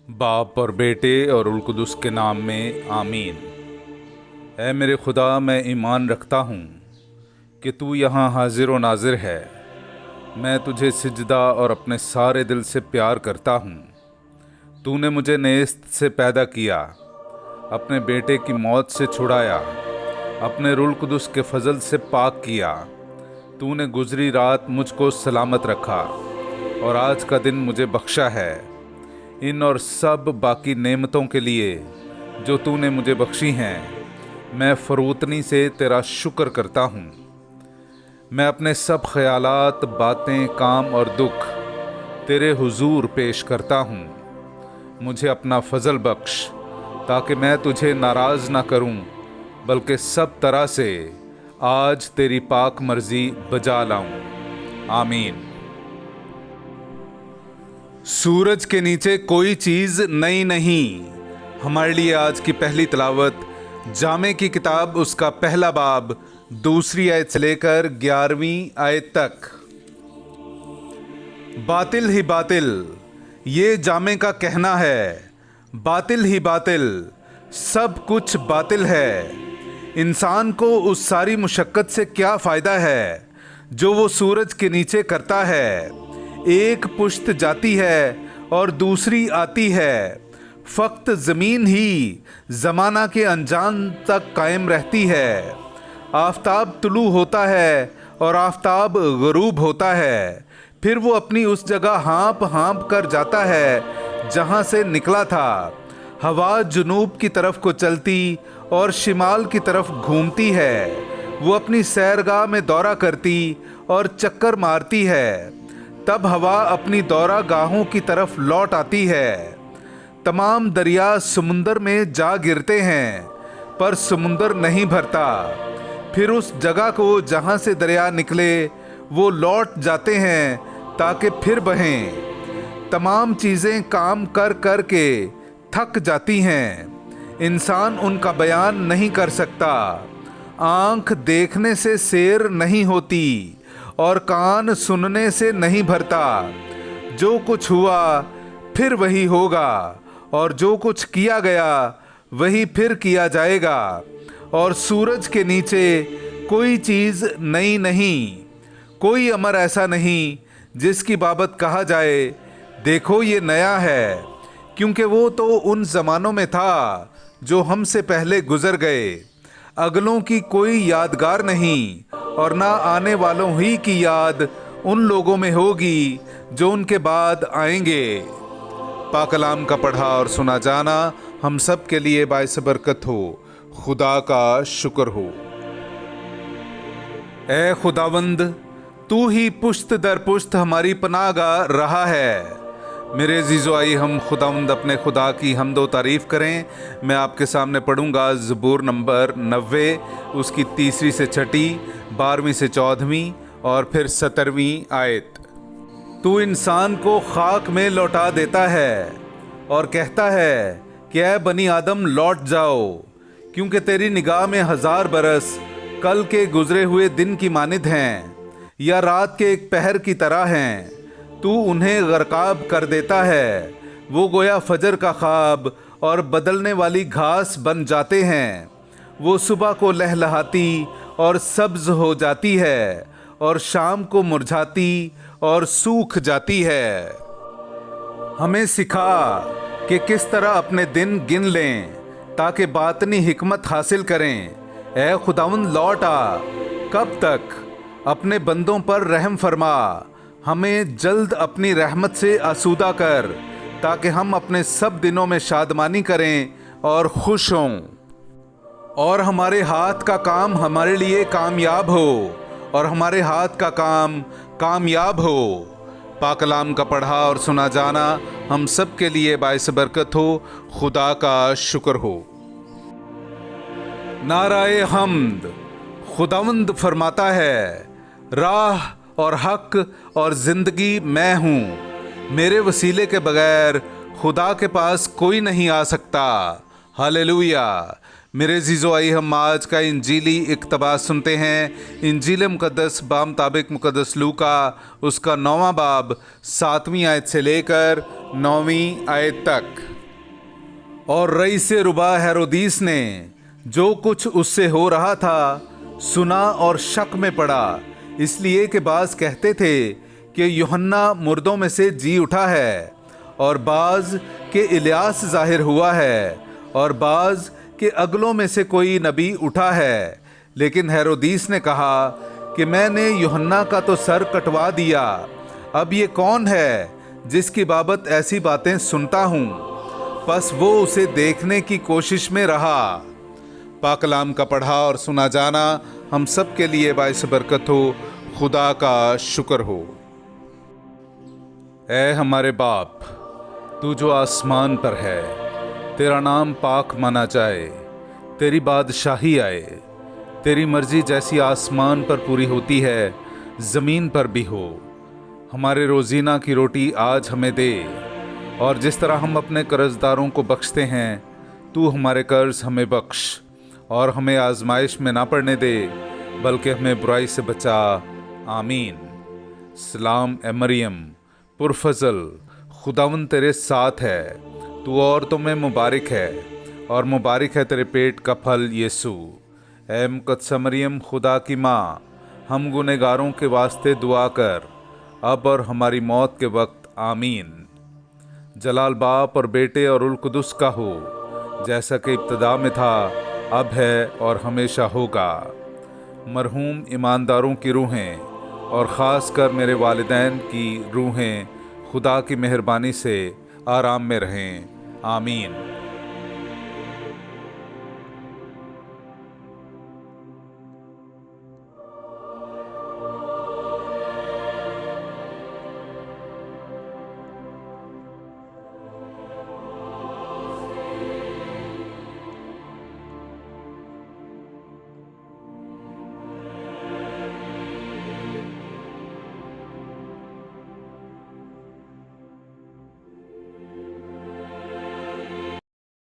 बाप और बेटे और उल कुदस के नाम में आमीन। ऐ मेरे खुदा, मैं ईमान रखता हूँ कि तू यहाँ हाजिर व नाजिर है। मैं तुझे सिजदा और अपने सारे दिल से प्यार करता हूँ। तूने मुझे नेस्त से पैदा किया, अपने बेटे की मौत से छुड़ाया, अपने रूल कुदस के फजल से पाक किया। तूने गुजरी रात मुझको सलामत रखा और आज का दिन मुझे बख्शा है। इन और सब बाकी नेमतों के लिए जो तूने मुझे बख्शी हैं, मैं फरोतनी से तेरा शुक्र करता हूँ। मैं अपने सब ख्यालात, बातें, काम और दुख तेरे हुजूर पेश करता हूँ। मुझे अपना फजल बख्श ताकि मैं तुझे नाराज़ ना करूँ, बल्कि सब तरह से आज तेरी पाक मर्जी बजा लाऊं। आमीन। सूरज के नीचे कोई चीज़ नई नहीं। हमारे लिए आज की पहली तिलावत जामे की किताब, उसका पहला बाब, दूसरी आयत से लेकर 11वीं आयत तक। बातिल ही बातिल, ये जामे का कहना है। बातिल ही बातिल, सब कुछ बातिल है। इंसान को उस सारी मुशक्क़त से क्या फ़ायदा है जो वो सूरज के नीचे करता है। एक पुश्त जाती है और दूसरी आती है, फ़क्त ज़मीन ही ज़माना के अंजाम तक कायम रहती है। आफ़ताब तुलू होता है और आफ़ताब ग़ुरूब होता है, फिर वो अपनी उस जगह हाँप हाँप कर जाता है जहाँ से निकला था। हवा जुनूब की तरफ को चलती और शिमाल की तरफ घूमती है। वो अपनी सैरगाह में दौरा करती और चक्कर मारती है। तब हवा अपनी दौरा गाहों की तरफ लौट आती है। तमाम दरिया समुंदर में जा गिरते हैं, पर समुंदर नहीं भरता। फिर उस जगह को जहाँ से दरिया निकले वो लौट जाते हैं ताकि फिर बहें। तमाम चीज़ें काम कर कर के थक जाती हैं, इंसान उनका बयान नहीं कर सकता। आँख देखने से सैर नहीं होती और कान सुनने से नहीं भरता। जो कुछ हुआ फिर वही होगा, और जो कुछ किया गया वही फिर किया जाएगा। और सूरज के नीचे कोई चीज़ नई नहीं, कोई अमर ऐसा नहीं जिसकी बाबत कहा जाए देखो ये नया है, क्योंकि वो तो उन ज़मानों में था जो हमसे पहले गुज़र गए। अगलों की कोई यादगार नहीं, और ना आने वालों ही की याद उन लोगों में होगी जो उनके बाद आएंगे। पाक कलाम का पढ़ा और सुना जाना हम सब के लिए बाइस बरकत हो। खुदा का शुक्र हो। ए खुदावंद, तू ही पुश्त दर पुश्त हमारी पनाहगाह रहा है। मेरे अज़ीज़ो, आइए हम खुदावंद अपने खुदा की हम्दो तारीफ़ करें। मैं आपके सामने पढ़ूंगा ज़बूर नंबर 90, उसकी 3री से 6ठी, 12वीं से 14वीं और फिर 17वीं आयत। तू इंसान को खाक में लौटा देता है और कहता है कि ऐ बनी आदम लौट जाओ, क्योंकि तेरी निगाह में 1000 बरस कल के गुजरे हुए दिन की मानिद हैं, या रात के एक पहर की तरह हैं। तू उन्हें गरकाब कर देता है, वो गोया फजर का ख्वाब और बदलने वाली घास बन जाते हैं। वो सुबह को लहलहाती और सब्ज हो जाती है, और शाम को मुरझाती और सूख जाती है। हमें सिखा कि किस तरह अपने दिन गिन लें ताकि बातनी हिकमत हासिल करें। ऐ खुदावंद लौट आ, कब तक? अपने बंदों पर रहम फरमा। हमें जल्द अपनी रहमत से आसूदा कर, ताकि हम अपने सब दिनों में शादमानी करें और खुश हों, और हमारे हाथ का काम हमारे लिए कामयाब हो, और हमारे हाथ का काम कामयाब हो। पाक कलाम का पढ़ा और सुना जाना हम सब के लिए बाइस बरकत हो। खुदा का शुक्र हो। नाराए हम्द। खुदावंद फरमाता है, राह और हक और ज़िंदगी मैं हूँ। मेरे वसीले के बगैर खुदा के पास कोई नहीं आ सकता। हालेलुया। मेरे अज़ीज़ो, आइए हम आज का इंजीली इक़्तिबास सुनते हैं। इंजील मुक़द्दस बामुताबिक मुक़द्दस लूका, उसका 9वां बाब, 7वीं आयत से लेकर 9वीं आयत तक। اور रईस रुबा हेरोदीस ने जो कुछ उससे हो रहा था सुना और शक में पड़ा, इसलिए कि बाज कहते थे कि यूहन्ना मुर्दों में से जी उठा है, और बाज के इलियास जाहिर हुआ है, और बाज के अगलों में से कोई नबी उठा है। लेकिन हेरोदीस ने कहा कि मैंने यूहन्ना का तो सर कटवा दिया, अब ये कौन है जिसकी बाबत ऐसी बातें सुनता हूँ। बस वो उसे देखने की कोशिश में रहा। पाक कलाम का पढ़ा और सुना जाना हम सब के लिए बाइस बरकत हो। खुदा का शुक्र हो। ऐ हमारे बाप, तू जो आसमान पर है, तेरा नाम पाक माना जाए, तेरी बादशाही आए, तेरी मर्जी जैसी आसमान पर पूरी होती है ज़मीन पर भी हो। हमारे रोज़ीना की रोटी आज हमें दे, और जिस तरह हम अपने कर्जदारों को बख्शते हैं, तू हमारे कर्ज हमें बख्श, और हमें आजमाइश में ना पड़ने दे, बल्कि हमें बुराई से बचा। आमीन। सलाम ए मरियम, पुरफजल, खुदावन तेरे साथ है, तू औरतों में मुबारक है, और मुबारक है तेरे पेट का फल यीशु। ऐ मुकद्दसा मरियम, खुदा की माँ, हम गुनहगारों के वास्ते दुआ कर, अब और हमारी मौत के वक्त। आमीन। जलाल बाप और बेटे और उल कुदस का हो, जैसा कि इब्तदा में था, अब है और हमेशा होगा। मरहूम ईमानदारों की रूहें और ख़ास कर मेरे वालिदैन की रूहें खुदा की मेहरबानी से आराम में रहें। आमीन।